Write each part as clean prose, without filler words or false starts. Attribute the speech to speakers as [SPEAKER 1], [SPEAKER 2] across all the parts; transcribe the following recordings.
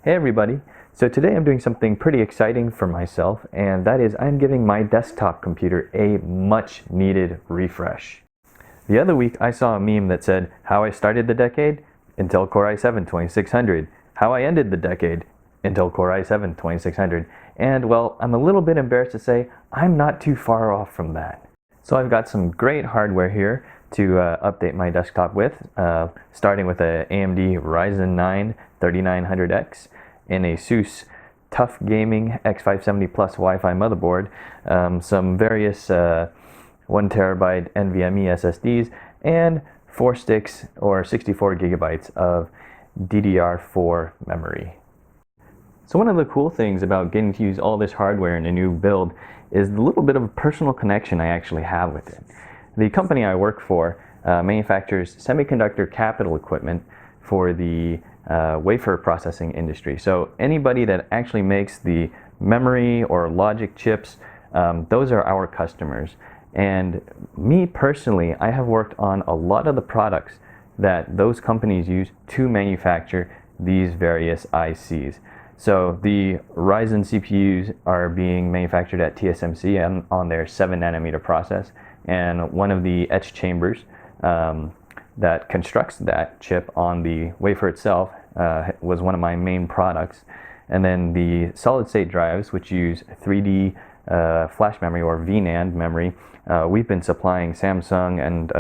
[SPEAKER 1] Hey everybody! So today I'm doing something pretty exciting for myself, and that is I'm giving my desktop computer a much needed refresh. The other week I saw a meme that said, how I started the decade? Intel Core i7-2600. How I ended the decade? Intel Core i7-2600. And well, I'm a little bit embarrassed to say I'm not too far off from that. So I've got some great hardware here to update my desktop with, starting with a AMD Ryzen 9 3900X and a ASUS Tough Gaming X570 Plus Wi-Fi motherboard, some various 1TB NVMe SSDs, and 4 sticks or 64 gigabytes of DDR4 memory. So one of the cool things about getting to use all this hardware in a new build is the little bit of a personal connection I actually have with it. The company I work for manufactures semiconductor capital equipment for the wafer processing industry. So anybody that actually makes the memory or logic chips, those are our customers. And me personally, I have worked on a lot of the products that those companies use to manufacture these various ICs. So the Ryzen CPUs are being manufactured at TSMC and on their 7nm process, and one of the etch chambers that constructs that chip on the wafer itself was one of my main products. And then the solid state drives, which use 3D flash memory or VNAND memory, we've been supplying Samsung and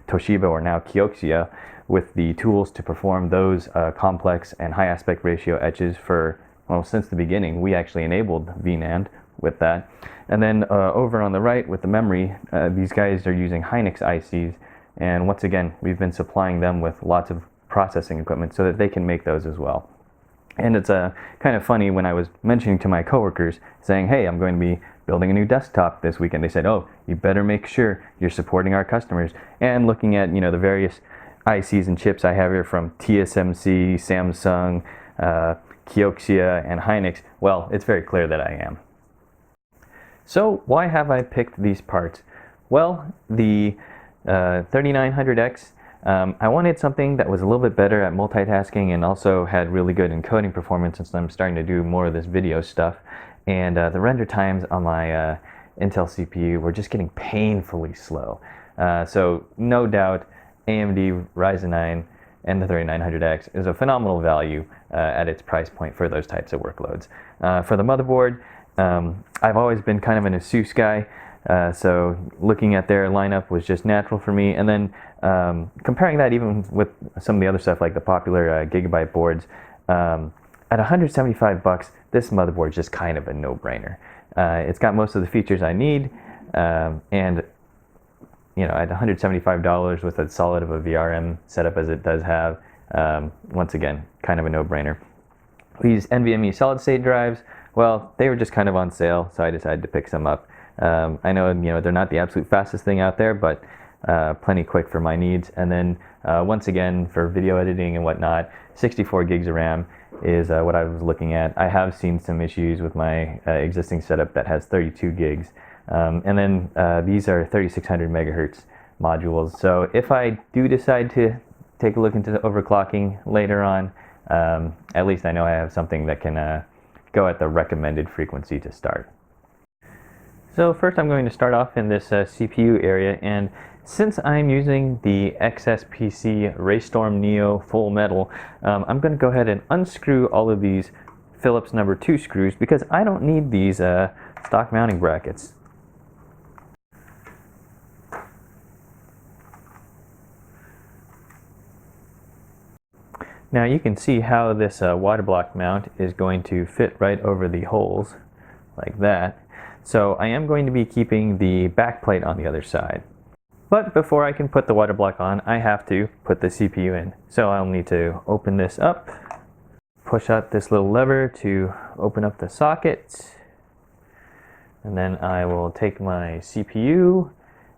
[SPEAKER 1] Toshiba, or now Kioxia, with the tools to perform those complex and high aspect ratio etches for, well, since the beginning. We actually enabled VNAND with that. And then over on the right with the memory, these guys are using Hynix ICs, and once again we've been supplying them with lots of processing equipment so that they can make those as well. And it's kind of funny, when I was mentioning to my coworkers saying, hey, I'm going to be building a new desktop this weekend, they said, oh, you better make sure you're supporting our customers. And looking at, you know, the various ICs and chips I have here from TSMC, Samsung, Kioxia, and Hynix, well, it's very clear that I am. So why have I picked these parts? Well, the 3900X, I wanted something that was a little bit better at multitasking and also had really good encoding performance, since I'm starting to do more of this video stuff. And the render times on my Intel CPU were just getting painfully slow. So no doubt AMD Ryzen 9 and the 3900X is a phenomenal value at its price point for those types of workloads. For the motherboard, I've always been kind of an ASUS guy, so looking at their lineup was just natural for me. And then comparing that even with some of the other stuff like the popular Gigabyte boards, at $175, this motherboard is just kind of a no-brainer. It's got most of the features I need, and you know, at $175 with as solid of a VRM setup as it does have, once again, kind of a no-brainer. These NVMe solid-state drives, well, they were just kind of on sale, so I decided to pick some up. I know, you know, they're not the absolute fastest thing out there, but plenty quick for my needs. And then once again, for video editing and whatnot, 64 gigs of RAM is what I was looking at. I have seen some issues with my existing setup that has 32 gigs. And then these are 3600 megahertz modules. So if I do decide to take a look into the overclocking later on, at least I know I have something that can go at the recommended frequency to start. So first I'm going to start off in this CPU area, and since I'm using the XSPC Raystorm Neo full metal, I'm going to go ahead and unscrew all of these Phillips number 2 screws, because I don't need these stock mounting brackets. Now you can see how this waterblock mount is going to fit right over the holes like that. So I am going to be keeping the back plate on the other side. But before I can put the waterblock on, I have to put the CPU in. So I'll need to open this up, push out this little lever to open up the socket, and then I will take my CPU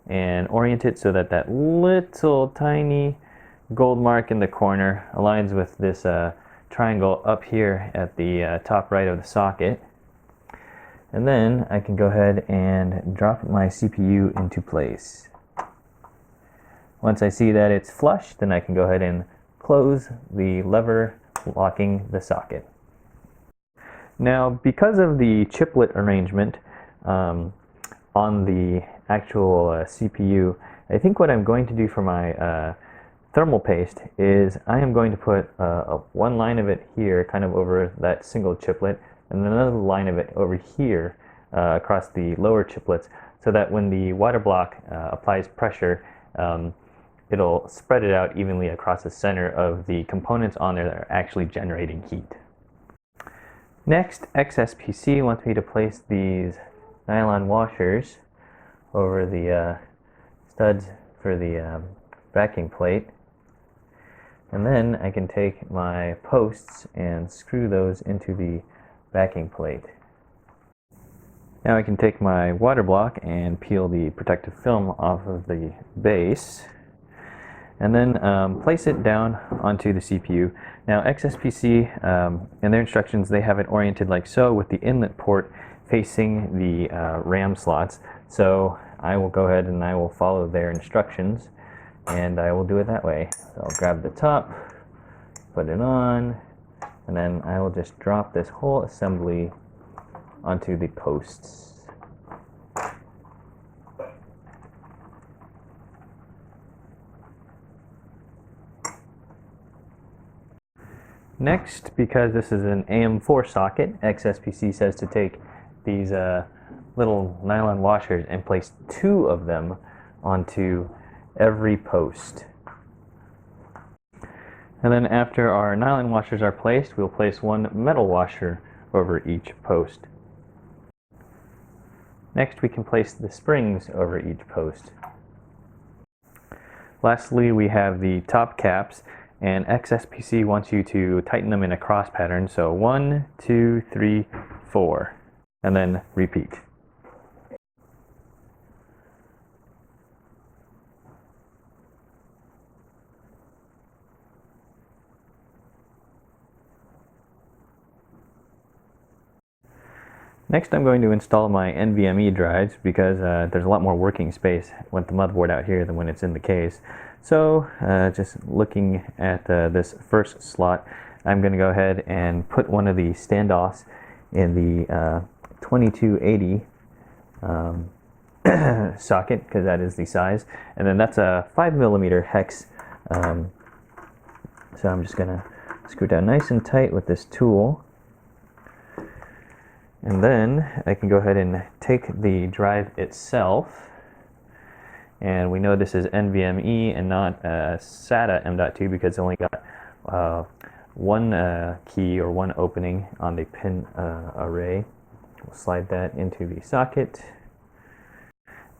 [SPEAKER 1] and orient it so that that little tiny gold mark in the corner aligns with this triangle up here at the top right of the socket. And then I can go ahead and drop my CPU into place. Once I see that it's flush, then I can go ahead and close the lever locking the socket. Now, because of the chiplet arrangement on the actual CPU, I think what I'm going to do for my thermal paste is I am going to put one line of it here kind of over that single chiplet and another line of it over here across the lower chiplets, so that when the water block applies pressure, it'll spread it out evenly across the center of the components on there that are actually generating heat. Next, XSPC wants me to place these nylon washers over the studs for the backing plate, and then I can take my posts and screw those into the backing plate. Now I can take my water block and peel the protective film off of the base, and then place it down onto the CPU. Now XSPC, in their instructions, they have it oriented like so, with the inlet port facing the RAM slots. So I will go ahead and I will follow their instructions, and I will do it that way. So I'll grab the top, put it on, and then I will just drop this whole assembly onto the posts. Next, because this is an AM4 socket, XSPC says to take these little nylon washers and place 2 of them onto every post. And then after our nylon washers are placed, we'll place 1 metal washer over each post. Next, we can place the springs over each post. Lastly, we have the top caps, and XSPC wants you to tighten them in a cross pattern. So 1, 2, 3, 4, and then repeat. Next, I'm going to install my NVMe drives because there's a lot more working space with the motherboard out here than when it's in the case. So just looking at this first slot, I'm going to go ahead and put one of the standoffs in the 2280 socket, because that is the size, and then that's a 5mm hex. So I'm just going to screw down nice and tight with this tool. And then I can go ahead and take the drive itself, and we know this is NVMe and not SATA M.2 because it's only got one key or one opening on the pin array. We'll slide that into the socket,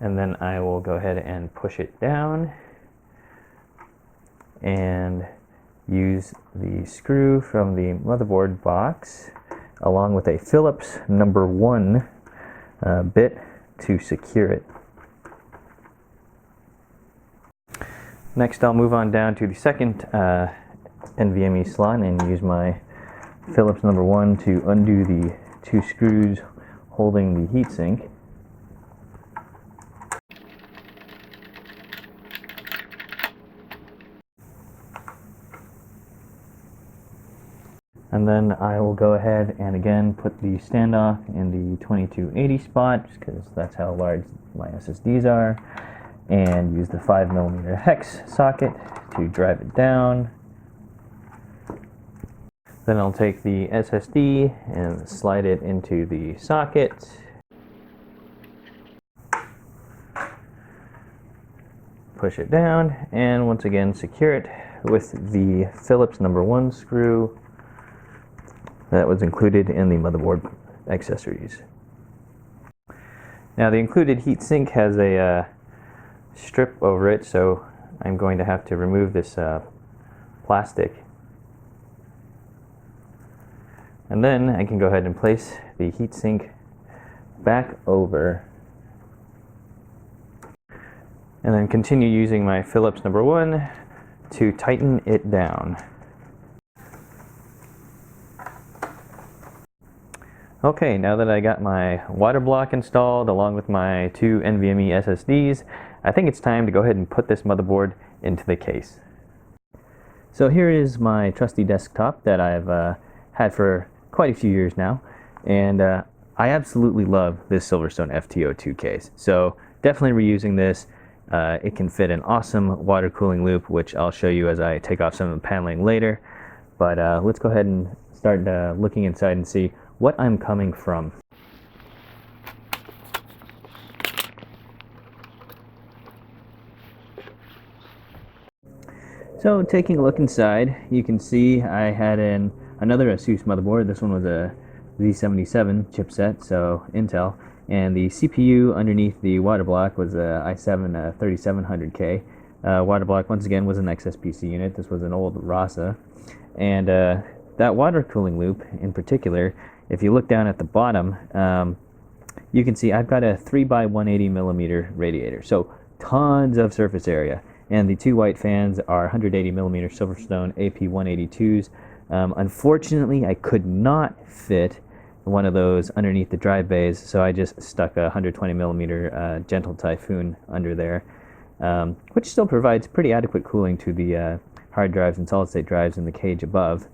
[SPEAKER 1] and then I will go ahead and push it down and use the screw from the motherboard box along with a Phillips #1 bit to secure it. Next, I'll move on down to the second NVMe slot and use my Phillips #1 to undo the 2 screws holding the heatsink. And then I will go ahead and again put the standoff in the 2280 spot, just because that's how large my SSDs are, and use the 5mm hex socket to drive it down. Then I'll take the SSD and slide it into the socket. Push it down, and once again secure it with the Phillips #1 screw that was included in the motherboard accessories. Now the included heatsink has a strip over it, so I'm going to have to remove this plastic. And then I can go ahead and place the heatsink back over, and then continue using my Phillips #1 to tighten it down. Okay, now that I got my water block installed along with my 2 NVMe SSDs, I think it's time to go ahead and put this motherboard into the case. So here is my trusty desktop that I've had for quite a few years now, And I absolutely love this Silverstone FT02 case. So definitely reusing this. It can fit an awesome water cooling loop, which I'll show you as I take off some of the paneling later. But let's go ahead and start looking inside and see what I'm coming from. So taking a look inside, you can see I had another ASUS motherboard. This one was a Z77 chipset, so Intel, and the CPU underneath the waterblock was a i7 3700K. Waterblock once again was an XSPC unit. This was an old Rasa, and that water cooling loop in particular, if you look down at the bottom, you can see I've got a 3x180 millimeter radiator, so tons of surface area. And the two white fans are 180 millimeter Silverstone AP182s. Unfortunately, I could not fit one of those underneath the drive bays, so I just stuck a 120 millimeter Gentle Typhoon under there, which still provides pretty adequate cooling to the hard drives and solid state drives in the cage above.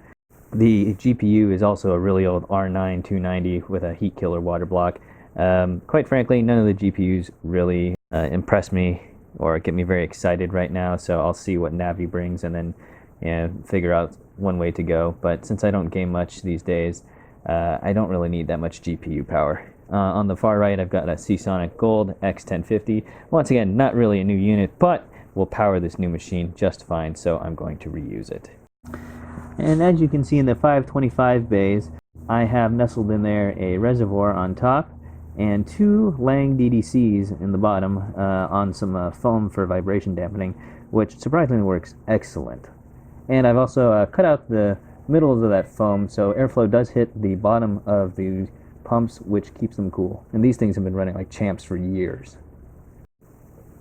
[SPEAKER 1] The GPU is also a really old R9 290 with a heat killer water block. Quite frankly, none of the GPUs really impress me or get me very excited right now, so I'll see what Navi brings and then figure out one way to go. But since I don't game much these days, I don't really need that much GPU power. On the far right, I've got a Seasonic Gold X1050. Once again, not really a new unit, but will power this new machine just fine, so I'm going to reuse it. And as you can see in the 525 bays, I have nestled in there a reservoir on top and two Lang DDCs in the bottom on some foam for vibration dampening, which surprisingly works excellent. And I've also cut out the middles of that foam so airflow does hit the bottom of the pumps, which keeps them cool. And these things have been running like champs for years.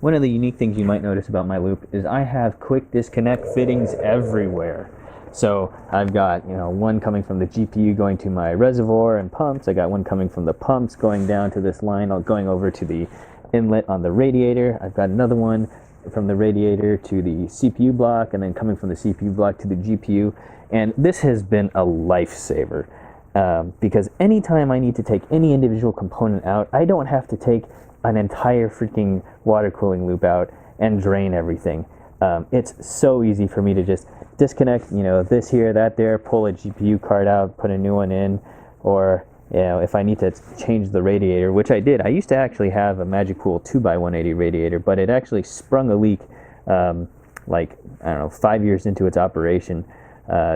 [SPEAKER 1] One of the unique things you might notice about my loop is I have quick disconnect fittings everywhere. So I've got, one coming from the GPU going to my reservoir and pumps. I got one coming from the pumps going down to this line, going over to the inlet on the radiator. I've got another one from the radiator to the CPU block, and then coming from the CPU block to the GPU. And this has been a lifesaver because anytime I need to take any individual component out, I don't have to take an entire freaking water cooling loop out and drain everything. It's so easy for me to just disconnect, this here, that there, pull a GPU card out, put a new one in, or if I need to change the radiator, which I did. I used to actually have a Magic Pool 2x180 radiator, but it actually sprung a leak 5 years into its operation.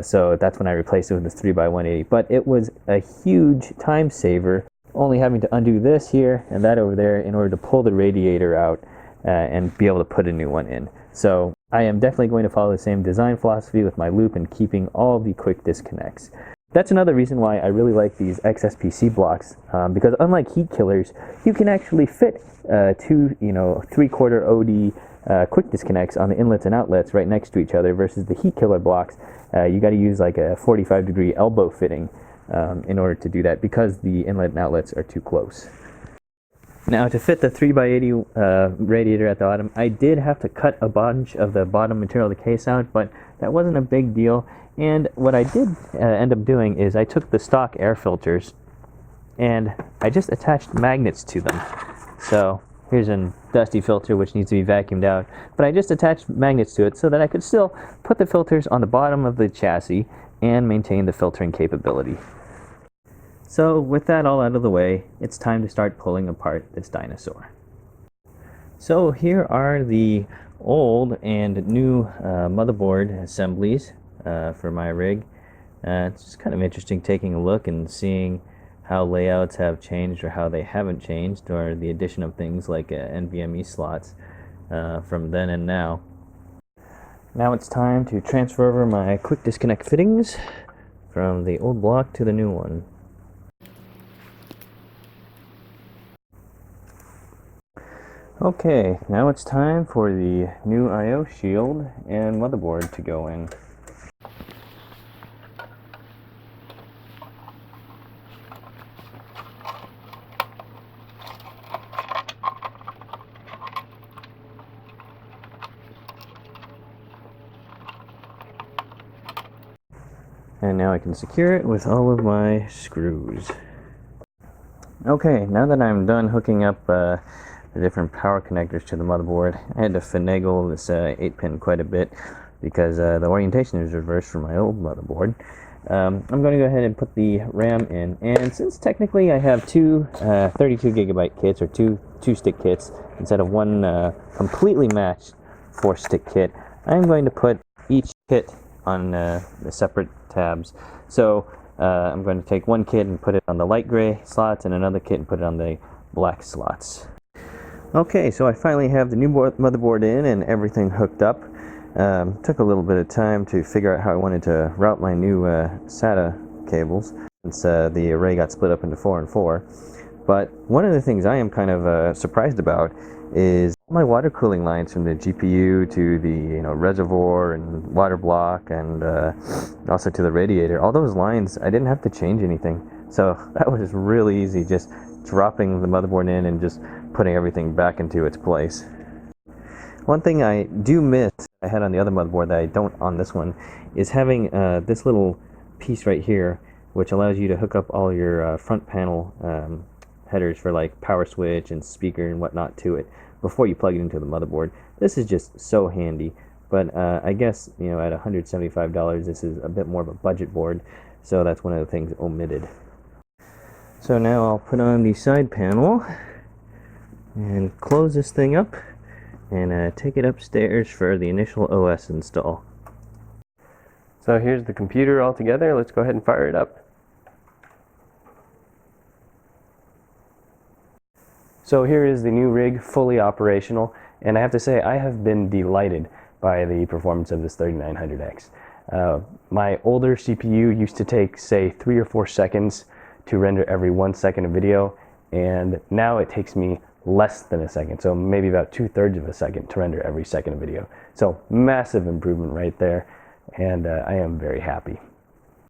[SPEAKER 1] So that's when I replaced it with this 3x180. But it was a huge time saver, only having to undo this here and that over there in order to pull the radiator out and be able to put a new one in. So I am definitely going to follow the same design philosophy with my loop and keeping all the quick disconnects. That's another reason why I really like these XSPC blocks, because unlike heat killers, you can actually fit two, 3/4 OD quick disconnects on the inlets and outlets right next to each other, versus the heat killer blocks. You got to use like a 45-degree elbow fitting in order to do that because the inlet and outlets are too close. Now, to fit the 3x80 radiator at the bottom, I did have to cut a bunch of the bottom material of the case out, but that wasn't a big deal. And what I did end up doing is I took the stock air filters and I just attached magnets to them. So here's a dusty filter which needs to be vacuumed out, but I just attached magnets to it so that I could still put the filters on the bottom of the chassis and maintain the filtering capability. So with that all out of the way, it's time to start pulling apart this dinosaur. So here are the old and new motherboard assemblies for my rig. It's just kind of interesting taking a look and seeing how layouts have changed or how they haven't changed, or the addition of things like NVMe slots from then and now. Now it's time to transfer over my quick disconnect fittings from the old block to the new one. Okay, now it's time for the new I/O shield and motherboard to go in. And now I can secure it with all of my screws.
[SPEAKER 2] Okay, now that I'm done hooking up the different power connectors to the motherboard, I had to finagle this 8-pin quite a bit because the orientation is reversed from my old motherboard. I'm going to go ahead and put the RAM in, and since technically I have two 32 gigabyte kits, or two stick kits, instead of one completely matched 4-stick kit, I'm going to put each kit on the separate tabs. So I'm going to take one kit and put it on the light gray slots, and another kit and put it on the black slots. Okay, so I finally have the new motherboard in and everything hooked up. Took a little bit of time to figure out how I wanted to route my new SATA cables, since the array got split up into 4 and 4. But one of the things I am kind of surprised about is my water cooling lines from the GPU to the reservoir and water block, and also to the radiator. All those lines, I didn't have to change anything, so that was really easy, just dropping the motherboard in and just putting everything back into its place. One thing I do miss I had on the other motherboard that I don't on this one is having this little piece right here, which allows you to hook up all your front panel headers for like power switch and speaker and whatnot to it before you plug it into the motherboard. This is just so handy, but I guess at $175 this is a bit more of a budget board, so that's one of the things omitted. So now I'll put on the side panel and close this thing up and take it upstairs for the initial OS install.
[SPEAKER 1] So here's the computer all together. Let's go ahead and fire it up. So here is the new rig, fully operational, and I have to say I have been delighted by the performance of this 3900X. My older CPU used to take, say, 3 or 4 seconds to render every 1 second of video, and now it takes me less than a second, so maybe about 2/3 of a second to render every second of video. So massive improvement right there, and I am very happy.